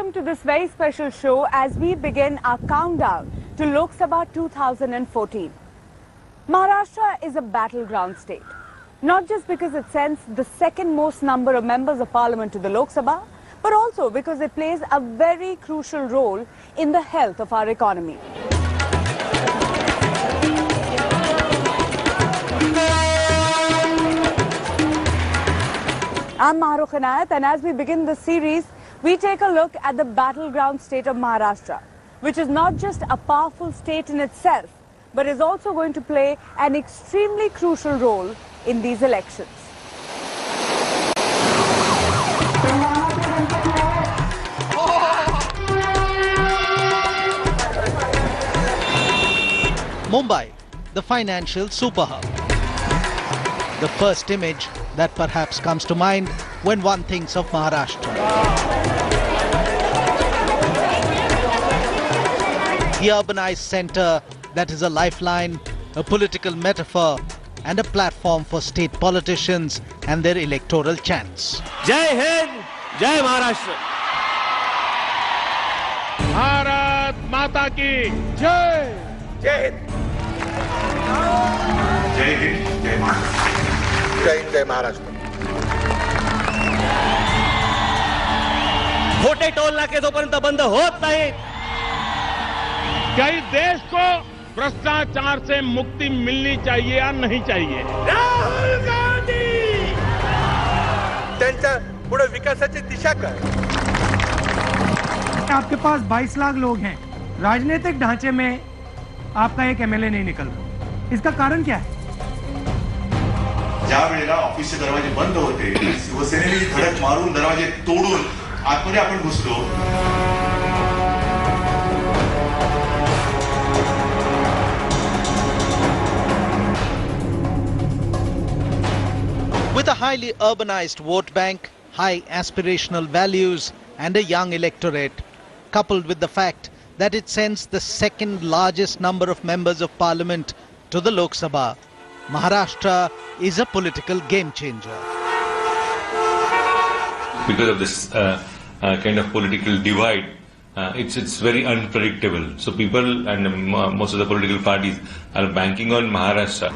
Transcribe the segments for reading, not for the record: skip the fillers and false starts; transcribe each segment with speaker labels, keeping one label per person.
Speaker 1: welcome to this very special show as we begin our countdown to Lok Sabha 2014. Maharashtra is a battleground state, not just because it sends the second most number of members of parliament to the Lok Sabha, but also because it plays a very crucial role in the health of our economy. I'm Mahrukh Inayat, and as we begin this series, we take a look at the battleground state of Maharashtra, which is not just a powerful state in itself, but is also going to play an extremely crucial role in these elections.
Speaker 2: Mumbai, the financial super hub. The first image that perhaps comes to mind when one thinks of Maharashtra. The urbanized centre that is a lifeline, a political metaphor and a platform for state politicians and their electoral chants.
Speaker 3: Jai Hind, Jai Maharashtra.
Speaker 4: Bharat Mata Ki Jai.
Speaker 3: Jai Hind.
Speaker 5: Jai Hind, Jai Maharashtra.
Speaker 3: Jai Hind, Jai Maharashtra.
Speaker 6: मोठे toll नाके जोपर्यंत बंद होत नाही,
Speaker 4: कई देश को भ्रष्टाचार से मुक्ति मिलनी चाहिए या नहीं चाहिए?
Speaker 3: राहुल गांधी त्यांच्या पुढे विकासाची दिशा काय?
Speaker 7: आपके पास 22 लाख लोग हैं, राजनीतिक ढांचे में आपका एक एमएलए नहीं निकल रहा, इसका कारण क्या है?
Speaker 5: ज्या वेळेला ऑफिसचे दरवाजे बंद होते, शिवसेनेने धडक मारून दरवाजे तोडून आतमध्ये आपण घुसलो.
Speaker 2: With a highly urbanized vote bank, high aspirational values and a young electorate, coupled with the fact that it sends the second largest number of members of parliament to the Lok Sabha, Maharashtra is a political game changer.
Speaker 8: Because of this kind of political divide, it's very unpredictable. So people and most of the political parties are banking on Maharashtra.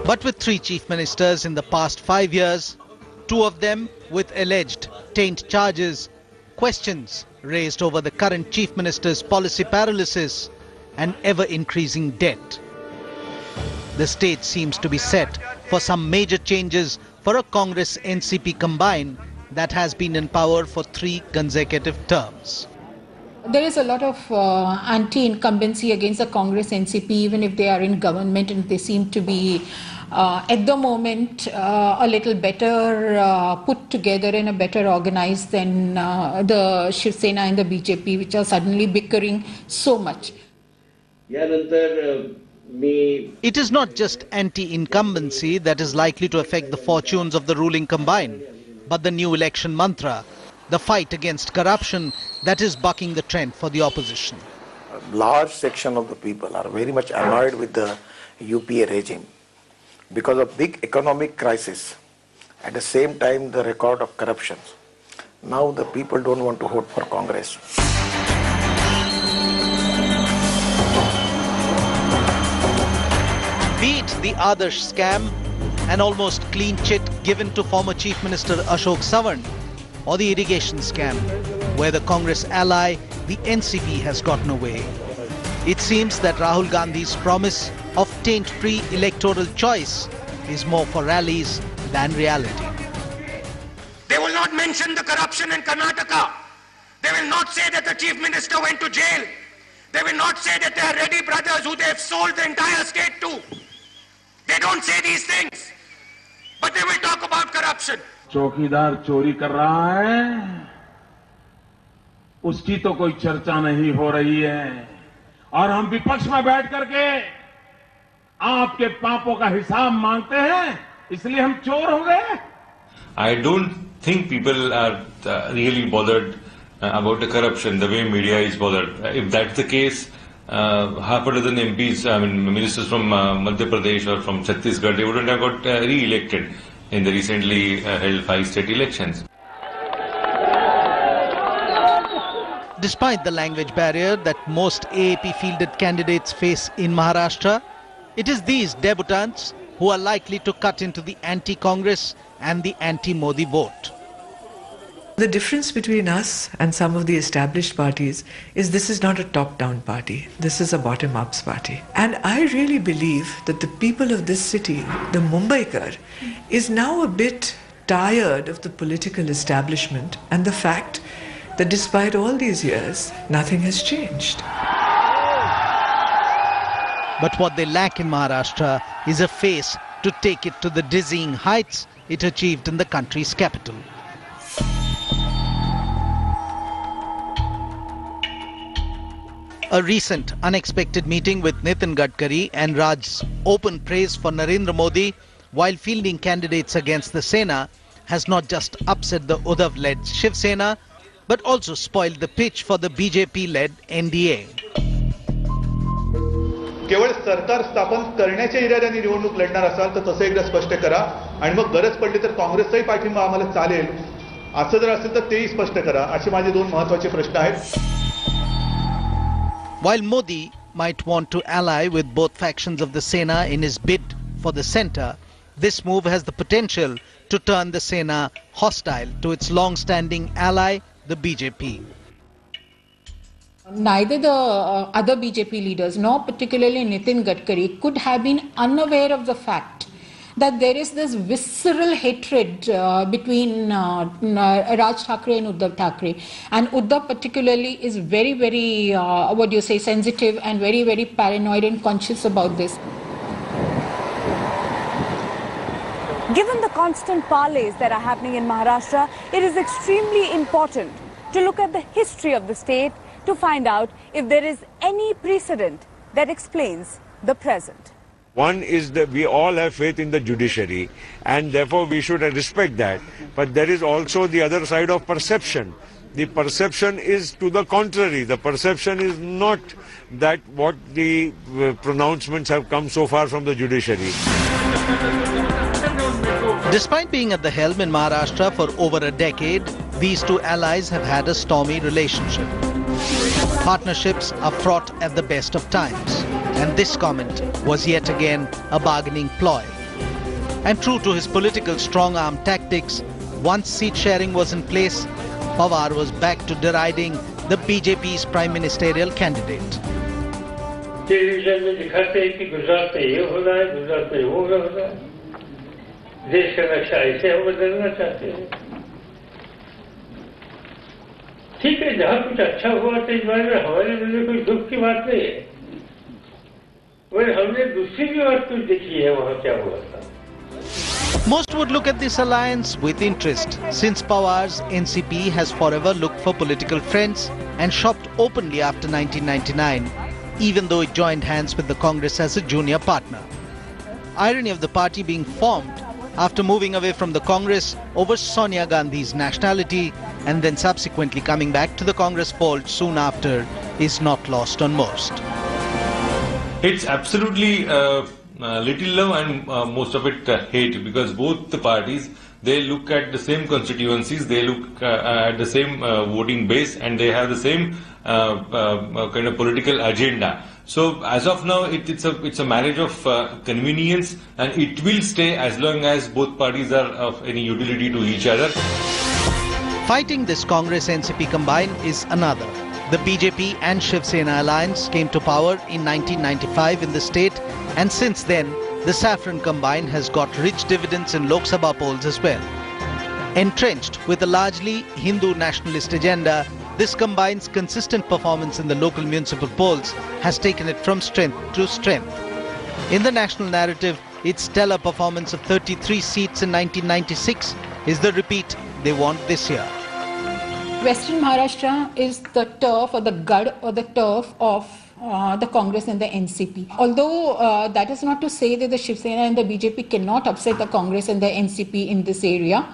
Speaker 2: But with 3 chief ministers in the past 5 years, 2 of them with alleged taint charges, questions raised over the current chief minister's policy paralysis and ever-increasing debt, the state seems to be set for some major changes for a Congress-NCP combine that has been in power for 3 consecutive terms.
Speaker 9: There is a lot of anti-incumbency against the Congress NCP, even if they are in government, and they seem to be, at the moment, a little better put together and a better organized than the Shiv Sena and the BJP, which are suddenly bickering so much.
Speaker 2: It is not just anti-incumbency that is likely to affect the fortunes of the ruling combine, but the new election mantra, the fight against corruption that is bucking the trend for the opposition.
Speaker 10: A large section of the people are very much annoyed with the UPA regime because of big economic crisis. At the same time, the record of corruption. Now the people don't want to vote for Congress.
Speaker 2: Be it the Adarsh scam, an almost clean chit given to former Chief Minister Ashok Savan, or the irrigation scam, where the Congress ally, the NCP, has gotten away. It seems that Rahul Gandhi's promise of taint-free electoral choice is more for rallies than reality.
Speaker 3: They will not mention the corruption in Karnataka. They will not say that the chief minister went to jail. They will not say that they are Reddy brothers who they have sold the entire state to. They don't say these things, but they will talk about corruption.
Speaker 4: चौकीदार चोरी कर रहा है, उसकी तो कोई चर्चा नहीं हो रही है, और हम विपक्ष में बैठ करके आपके पापों का हिसाब मांगते हैं, इसलिए हम चोर हो गए.
Speaker 8: I don't think people are really bothered about the corruption the way media is bothered. If that's the case, half a dozen MPs, I mean ministers from Madhya Pradesh or from Chhattisgarh, they wouldn't have got re-elected in the recently held 5 state elections.
Speaker 2: Despite the language barrier that most AAP-fielded candidates face in Maharashtra, it is these debutants who are likely to cut into the anti-Congress and the anti-Modi vote.
Speaker 11: The difference between us and some of the established parties is this is not a top-down party. This is a bottom-ups party. And I really believe that the people of this city, the Mumbaikar, is now a bit tired of the political establishment and the fact that despite all these years, nothing has changed.
Speaker 2: But what they lack in Maharashtra is a face to take it to the dizzying heights it achieved in the country's capital. A recent unexpected meeting with Nitin Gadkari and Raj's open praise for Narendra Modi while fielding candidates against the Sena has not just upset the Uddhav-led Shiv Sena but also spoiled the pitch for the BJP-led NDA.
Speaker 5: केवळ सरकार स्थापन करण्याच्या इराद्याने निवडणूक लढणार असाल तर तसे एकदा स्पष्ट करा आणि मग गरज पडली तर काँग्रेसचाही पाठिंबा आम्हाला चालेल असं जर असेल तर तेही स्पष्ट करा असे माझे 2 महत्त्वाचे प्रश्न आहेत.
Speaker 2: While Modi might want to ally with both factions of the Sena in his bid for the centre, this move has the potential to turn the Sena hostile to its long-standing ally, the BJP.
Speaker 9: Neither the other BJP leaders, nor particularly Nitin Gadkari, could have been unaware of the fact that there is this visceral hatred between Raj Thackeray and Uddhav Thackeray. And Uddhav particularly is very, very, sensitive and very, very paranoid and conscious about this.
Speaker 1: Given the constant parleys that are happening in Maharashtra, it is extremely important to look at the history of the state to find out if there is any precedent that explains the present.
Speaker 12: One is that we all have faith in the judiciary and therefore we should respect that. But there is also the other side of perception. The perception is to the contrary. The perception is not that what the pronouncements have come so far from the judiciary.
Speaker 2: Despite being at the helm in Maharashtra for over a decade, these two allies have had a stormy relationship. Partnerships are fraught at the best of times, and this comment was yet again a bargaining ploy. And true to his political strong-arm tactics, once seat sharing was in place, Pawar was back to deriding the BJP's prime ministerial candidate.
Speaker 13: ठीक है जहाँ कुछ अच्छा हुआ तो इस बारे में हमारे मन में कोई दुख की बात नहीं है और हमने दूसरी भी बात कुछ देखी है वहाँ क्या हुआ था.
Speaker 2: Most would look at this alliance with interest, since Pawar's NCP has forever looked for political friends and shopped openly after 1999, even though it joined hands with the Congress as a junior partner. Irony of the party being formed after moving away from the Congress over Sonia Gandhi's nationality and then subsequently coming back to the Congress fold soon after is not lost on most.
Speaker 8: It's absolutely little love and most of it hate, because both the parties, they look at the same constituencies, they look at the same voting base, and they have the same kind of political agenda. So as of now, it's a marriage of convenience, and it will stay as long as both parties are of any utility to each other.
Speaker 2: Fighting this Congress-NCP combine is another. The BJP and Shiv Sena alliance came to power in 1995 in the state, and since then, the saffron combine has got rich dividends in Lok Sabha polls as well. Entrenched with a largely Hindu nationalist agenda, this combine's consistent performance in the local municipal polls has taken it from strength to strength. In the national narrative, its stellar performance of 33 seats in 1996 is the repeat they want this year.
Speaker 9: Western Maharashtra is the turf or the gud or the turf of the Congress and the NCP. Although that is not to say that the Shiv Sena and the BJP cannot upset the Congress and the NCP in this area.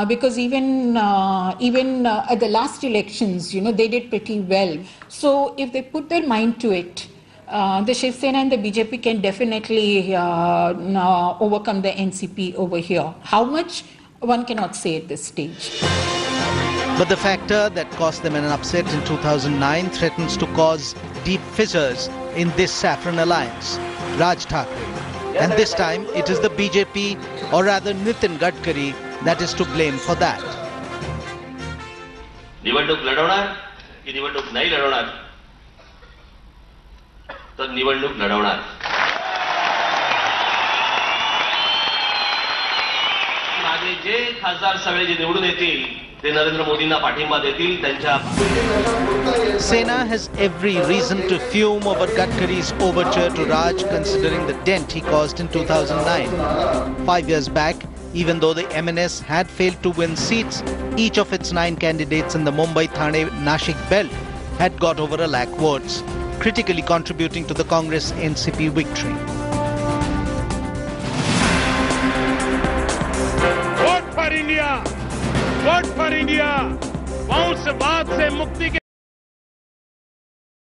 Speaker 9: because even at the last elections, they did pretty well. So if they put their mind to it, the Shiv Sena and the BJP can definitely overcome the NCP over here. How much, one cannot say at this stage.
Speaker 2: But the factor that cost them an upset in 2009 threatens to cause deep fissures in this saffron alliance, Raj Thackeray. And this time it is the BJP, or rather Nitin Gadkari, that is to blame for that.
Speaker 14: निवडणूक लढवणार की निवडणूक नाही लढवणार तर निवडणूक लढवणार. माझे जे खासदार सगळे जे निवडून येतील ते नरेंद्र मोदींना पाठिंबा देतील त्यांच्या.
Speaker 2: Sena has every reason to fume over Gadkari's overture to Raj, considering the dent he caused in 2009. 5 years back, even though the MNS had failed to win seats, each of its 9 candidates in the Mumbai-Thane-Nashik belt had got over 1 lakh votes, critically contributing to the Congress NCP victory.
Speaker 4: Vote for India! Vote for India, वंशवाद से मुक्ति के